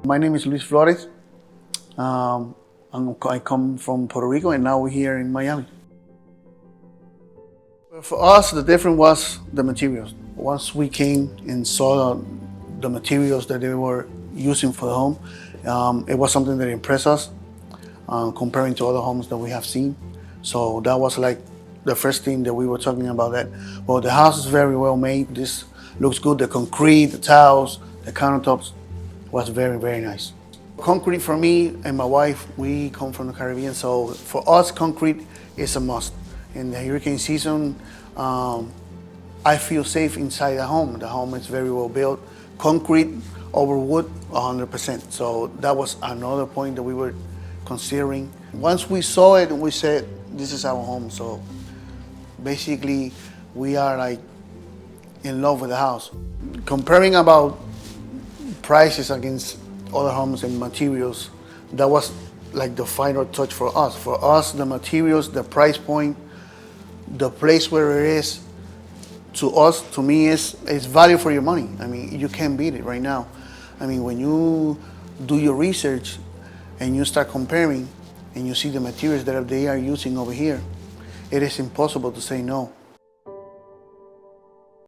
My name is Flores. I come from Puerto Rico and now we're here in Miami. For us, the difference was the materials. Once we came and saw the materials that they were using for the home, it was something that impressed us comparing to other homes that we have seen. So that was like the first thing that we were talking about that. Well, the house is very well made. This looks good. The concrete, the tiles, the countertops was very, very nice. Concrete for me and my wife, we come from the Caribbean, so for us, concrete is a must. In the hurricane season, I feel safe inside the home. The home is very well built. Concrete over wood, 100%. So that was another point that we were considering. Once we saw it, we said, this is our home. So basically, we are like in love with the house. Comparing about prices against other homes and materials, that was like the final touch for us. For us, the materials, the price point, the place where it is, to us, to me, is value for your money. I mean, you can't beat it right now. I mean, when you do your research and you start comparing and you see the materials that they are using over here, it is impossible to say no.